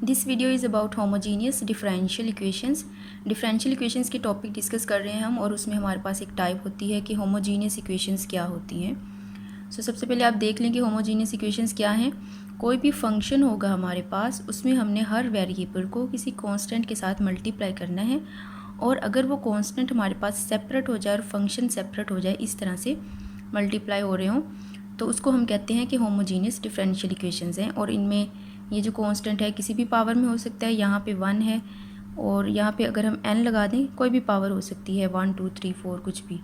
This video is about homogeneous differential equations. Differential equations की topic discuss कर रहे हैं हम, और उसमें हमारे पास एक टाइप होती है कि होमोजीनियस इक्वेशंस क्या होती हैं। सबसे पहले आप देख लें कि होमोजीनियस इक्वेशंस क्या हैं। कोई भी फंक्शन होगा हमारे पास, उसमें हमने हर वेरिएबल को किसी कांस्टेंट के साथ मल्टीप्लाई करना है, और अगर वो कांस्टेंट हमारे पास सेपरेट हो जाए और फंक्शन सेपरेट हो जाए, इस तरह से मल्टीप्लाई हो रहे हों, तो उसको हम कहते हैं कि होमोजीनियस डिफरेंशियल इक्वेशंस हैं। और इनमें ये जो कांस्टेंट है किसी भी पावर में हो सकता है, यहाँ पे 1 है और यहाँ पे अगर हम n लगा दें कोई भी पावर हो सकती है, 1 2 3 4 कुछ भी।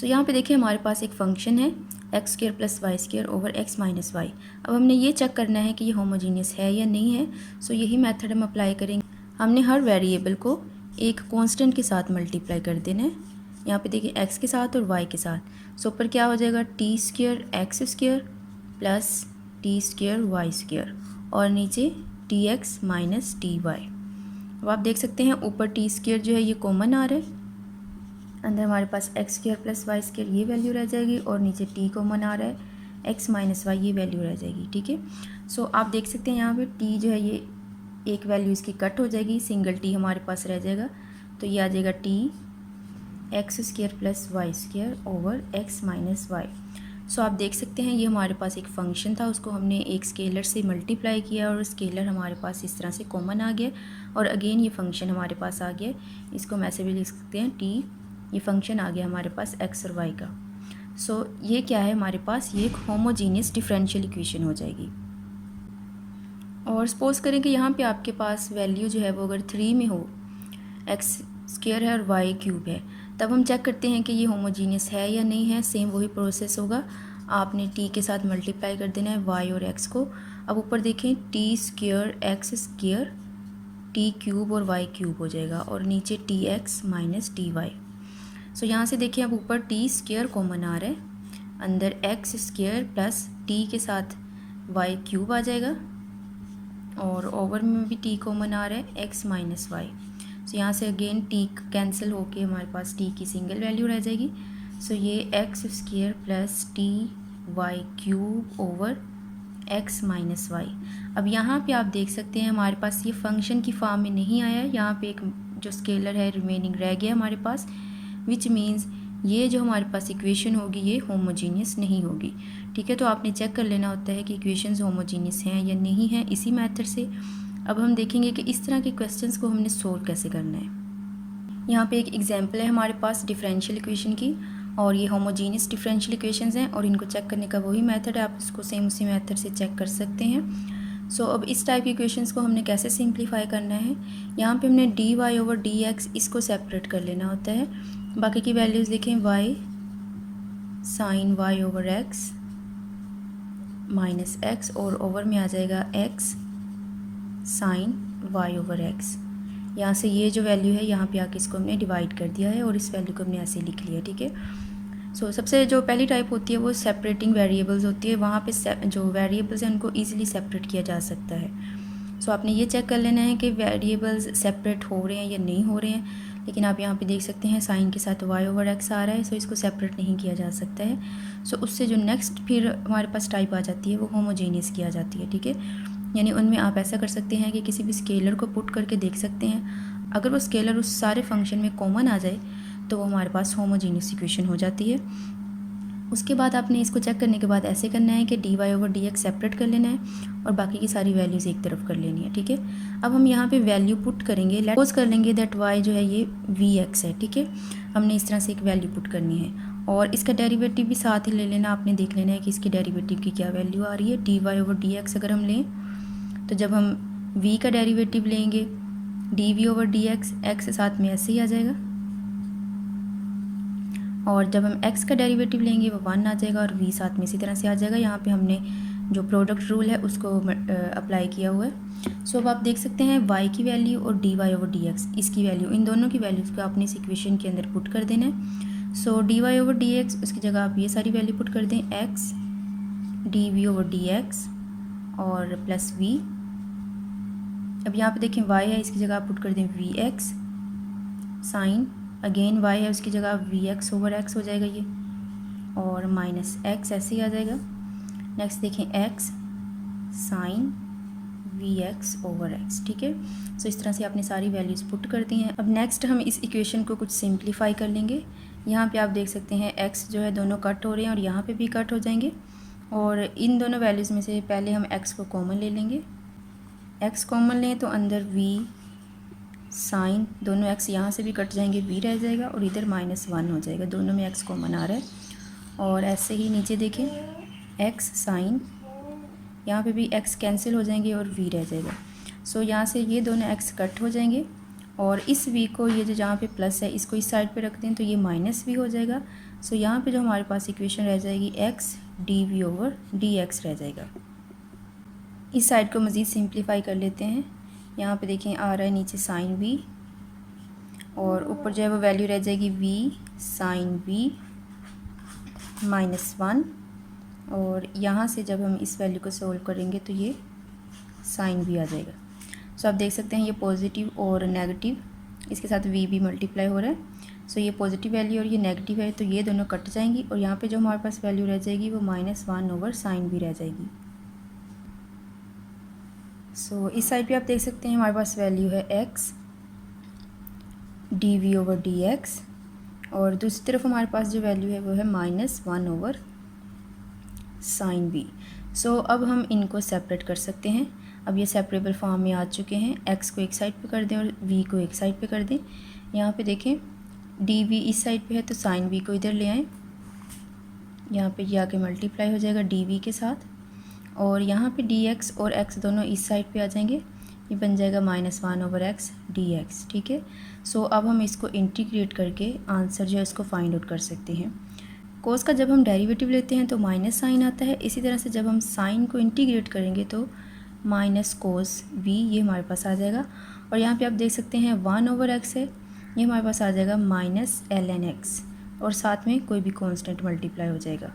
यहाँ पे देखिए हमारे पास एक फंक्शन है x² + y² over x - y। अब हमने ये चेक करना है कि ये होमोजीनियस है या नहीं है। यही मेथड हम अप्लाई करेंगे। हमने हर वेरिएबल को एक कांस्टेंट के साथ मल्टीप्लाई कर देना है। यहाँ पे देखिए x के साथ और y के साथ। ऊपर क्या हो जाएगा, t² x² plus t² y², और नीचे tx - ty। अब आप देख सकते हैं ऊपर t² जो है ये कॉमन आ रहा है, अंदर हमारे पास x² + y² ये वैल्यू रह जाएगी, और नीचे t कॉमन आ रहा है, x - y ये वैल्यू रह जाएगी। ठीक है, आप देख सकते हैं यहाँ पे t जो है ये एक वैल्यू इसकी कट हो जाएगी, सिंगल t हमारे पास रह जाएगा, तो ये आ जाएगा t x² + y² over x - y। आप देख सकते हैं ये हमारे पास एक फ़ंक्शन था, उसको हमने एक स्केलर से मल्टीप्लाई किया और स्केलर हमारे पास इस तरह से कॉमन आ गया, और अगेन ये फंक्शन हमारे पास आ गया। इसको हम ऐसे भी लिख सकते हैं t, ये फंक्शन आ गया हमारे पास x और y का। ये क्या है हमारे पास, ये एक होमोजीनियस डिफरेंशियल इक्वेशन हो जाएगी। और सपोज़ करें कि यहाँ पे आपके पास वैल्यू जो है वो अगर 3 में हो, x² है और y³ है, तब हम चेक करते हैं कि ये होमोजीनियस है या नहीं है। सेम वही प्रोसेस होगा, आपने t के साथ मल्टीप्लाई कर देना है y और x को। अब ऊपर देखें t² x² t³ और y³ हो जाएगा, और नीचे tx - ty। यहाँ से देखिए अब ऊपर t² कॉमन आ रहा है, अंदर x² प्लस t के साथ y³ आ जाएगा, और ओवर में भी t कॉमन आ रहा है, x - y। यहाँ से अगेन t कैंसिल होके हमारे पास t की सिंगल वैल्यू रह जाएगी। ये x² plus ty³ over x - y। अब यहाँ पे आप देख सकते हैं हमारे पास ये फंक्शन की फॉर्म में नहीं आया है, यहाँ पे एक जो स्केलर है रिमेनिंग रह गया हमारे पास, विच मीन्स ये जो हमारे पास इक्वेशन होगी ये होमोजीनियस नहीं होगी। ठीक है, तो आपने चेक कर लेना होता है कि इक्वेशंस होमोजीनियस हैं या नहीं हैं इसी मेथड से। अब हम देखेंगे कि इस तरह के क्वेश्चंस को हमने सोल्व कैसे करना है। यहाँ पे एक एग्जांपल है हमारे पास डिफरेंशियल इक्वेशन की, और ये होमोजीनियस डिफरेंशियल इक्वेशंस हैं, और इनको चेक करने का वही मेथड है, आप इसको सेम उसी मेथड से चेक कर सकते हैं। अब इस टाइप की इक्वेशंस को हमने कैसे सिंप्लीफाई करना है, यहाँ पे हमने dy ओवर dx इसको सेपरेट कर लेना होता है। बाकी की वैल्यूज़ लिखें, y sin y over x minus x, और ओवर में आ जाएगा x sin y over x। यहाँ से ये जो वैल्यू है यहाँ पे आके इसको हमने डिवाइड कर दिया है, और इस वैल्यू को हमने ऐसे लिख लिया। ठीक है, सबसे जो पहली टाइप होती है वो सेपरेटिंग वेरिएबल्स होती है, वहाँ पे जो वेरिएबल्स हैं उनको ईजिली सेपरेट किया जा सकता है। आपने ये चेक कर लेना है कि वेरिएबल्स सेपरेट हो रहे हैं या नहीं हो रहे हैं। लेकिन आप यहाँ पे देख सकते हैं साइन के साथ y ओवर x आ रहा है, इसको सेपरेट नहीं किया जा सकता है। उससे जो नेक्स्ट फिर हमारे पास टाइप आ जाती है वो होमोजेनियस की आ जाती है। ठीक है, यानी उनमें आप ऐसा कर सकते हैं कि किसी भी स्केलर को पुट करके देख सकते हैं, अगर वो स्केलर उस सारे फंक्शन में कॉमन आ जाए तो वो हमारे पास होमोजीनियस इक्वेशन हो जाती है। उसके बाद आपने इसको चेक करने के बाद ऐसे करना है कि dy ओवर dx सेपरेट कर लेना है, और बाकी की सारी वैल्यूज़ एक तरफ कर लेनी है। ठीक है, अब हम यहाँ पे वैल्यू पुट करेंगे, सपोज कर लेंगे दैट y जो है ये vx है। ठीक है, हमने इस तरह से एक वैल्यू पुट करनी है, और इसका डेरिवेटिव भी साथ ही ले लेना। आपने देख लेना है कि इसकी डेरिवेटिव की क्या वैल्यू आ रही है। dy ओवर dx अगर हम लें, तो जब हम v का डेरिवेटिव लेंगे dv ओवर dx, x साथ में ऐसे ही आ जाएगा, और जब हम x का डेरिवेटिव लेंगे वो 1 आ जाएगा, और v साथ में इसी तरह से आ जाएगा। यहाँ पे हमने जो प्रोडक्ट रूल है उसको अप्लाई किया हुआ है। अब आप देख सकते हैं y की वैल्यू और dy ओवर dx इसकी वैल्यू, इन दोनों की वैल्यूज़ को आपने इस इक्वेशन के अंदर पुट कर देना है। dy ओवर dx उसकी जगह आप ये सारी वैल्यू पुट कर दें, x dv ओवर dx और प्लस v। अब यहाँ पे देखें y है, इसकी जगह आप पुट कर दें vx साइन, अगेन y है उसकी जगह vx ओवर x हो जाएगा ये, और माइनस x ऐसे ही आ जाएगा। नेक्स्ट देखें x साइन vx/x, ठीक है। सो इस तरह से आपने सारी वैल्यूज़ पुट कर दी हैं। अब नेक्स्ट हम इस इक्वेशन को कुछ सिंप्लीफाई कर लेंगे। यहाँ पे आप देख सकते हैं x जो है दोनों कट हो रहे हैं और यहाँ पे भी कट हो जाएंगे, और इन दोनों वैल्यूज़ में से पहले हम x को कॉमन ले लेंगे। x कॉमन लें तो अंदर v साइन, दोनों x यहाँ से भी कट जाएंगे, v रह जाएगा और इधर -1 हो जाएगा, दोनों में x कॉमन आ रहा है। और ऐसे ही नीचे देखें x साइन, यहाँ पे भी x कैंसिल हो जाएंगे और v रह जाएगा। सो यहाँ से ये दोनों x कट हो जाएंगे और इस v को, ये जो जहाँ पे प्लस है, इसको इस साइड पे रख दें तो ये -v हो जाएगा। सो यहाँ पे जो हमारे पास इक्वेशन रह जाएगी x dv/dx रह जाएगा। इस साइड को मज़ीद सिंप्लीफाई कर लेते हैं। यहाँ पे देखें आ रहा है नीचे साइन v और ऊपर जो है वो वैल्यू रह जाएगी v साइन v -1, और यहाँ से जब हम इस वैल्यू को सोल्व करेंगे तो ये साइन v आ जाएगा। सो आप देख सकते हैं ये पॉजिटिव और नेगेटिव, इसके साथ v भी मल्टीप्लाई हो रहा है। सो ये पॉजिटिव वैल्यू और ये नेगेटिव है तो ये दोनों कट जाएंगी और यहाँ पे जो हमारे पास वैल्यू रह जाएगी वो -1/sin v रह जाएगी। सो इस साइड पे आप देख सकते हैं हमारे पास वैल्यू है x dv/dx और दूसरी तरफ हमारे पास जो वैल्यू है वो है -1/sin v। सो अब हम इनको सेपरेट कर सकते हैं। अब ये सेपरेबल फॉर्म में आ चुके हैं। x को एक साइड पे कर दें और v को एक साइड पे कर दें। यहाँ पे देखें dv इस साइड पे है तो sin v को इधर ले आएँ, यहाँ पे ये आके मल्टीप्लाई हो जाएगा dv के साथ, और यहाँ पे dx और x दोनों इस साइड पे आ जाएंगे, ये बन जाएगा -1/x dx, ठीक है। सो अब हम इसको इंटीग्रेट करके आंसर जो है इसको फाइंड आउट कर सकते हैं। कोस का जब हम डेरिवेटिव लेते हैं तो माइनस साइन आता है, इसी तरह से जब हम साइन को इंटीग्रेट करेंगे तो माइनस कोस v ये हमारे पास आ जाएगा। और यहाँ पे आप देख सकते हैं 1/x है, ये हमारे पास आ जाएगा -ln x, और साथ में कोई भी कांस्टेंट मल्टीप्लाई हो जाएगा।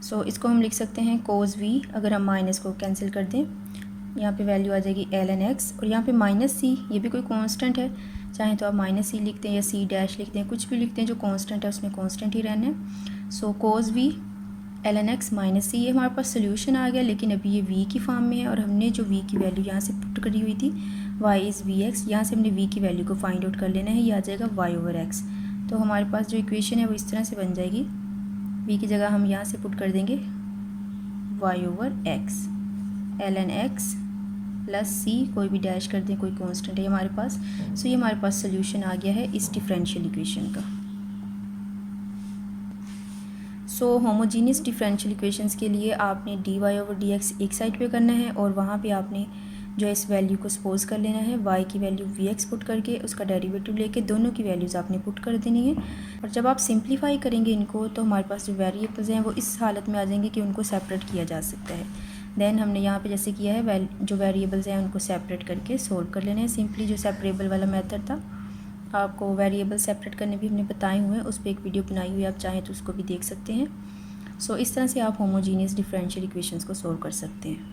सो इसको हम लिख सकते हैं कोस v, अगर हम माइनस को कैंसिल कर दें यहाँ पे वैल्यू आ जाएगी ln x, और यहाँ पे -c ये भी कोई कांस्टेंट है, चाहे तो आप -c लिखते हैं या c डैश लिखते हैं, कुछ भी लिखते हैं, जो कांस्टेंट है उसमें कांस्टेंट ही रहना है। सो कोस v ln x -c ये हमारे पास सोल्यूशन आ गया, लेकिन अभी ये v की फॉर्म में है और हमने जो v की वैल्यू यहाँ से पुट करी हुई थी y इज़ vx, यहाँ से हमने v की वैल्यू को फाइंड आउट कर लेना है, ये आ जाएगा y/x। तो हमारे पास जो इक्वेशन है वो इस तरह से बन जाएगी, v की जगह हम यहाँ से पुट कर देंगे y/x ln x plus c, कोई भी डैश कर दें, कोई कांस्टेंट है हमारे पास। सो ये हमारे पास सोल्यूशन आ गया है इस डिफरेंशियल इक्वेशन का। सो होमोजीनियस डिफरेंशियल इक्वेशंस के लिए आपने dy/dx एक साइड पे करना है और वहाँ पे आपने जो इस वैल्यू को सपोज कर लेना है, y की वैल्यू vx पुट करके उसका डेरिवेटिव लेके दोनों की वैल्यूज़ आपने पुट कर देनी है। और जब आप सिंप्लीफाई करेंगे इनको तो हमारे पास जो वेरिएबल्स हैं वो इस हालत में आ जाएंगे कि उनको सेपरेट किया जा सकता है। देन हमने यहाँ पे जैसे किया है, जो वेरिएबल्स हैं उनको सेपरेट करके सोल्व कर लेना है सिंपली, जो सेपरेबल वाला मेथड था। आपको वेरिएबल सेपरेट करने भी हमने बताए हुए हैं, उस पर एक वीडियो बनाई हुई है, आप चाहें तो उसको भी देख सकते हैं। सो इस तरह से आप होमोजीनियस डिफरेंशियल इक्वेशंस को सोल्व कर सकते हैं।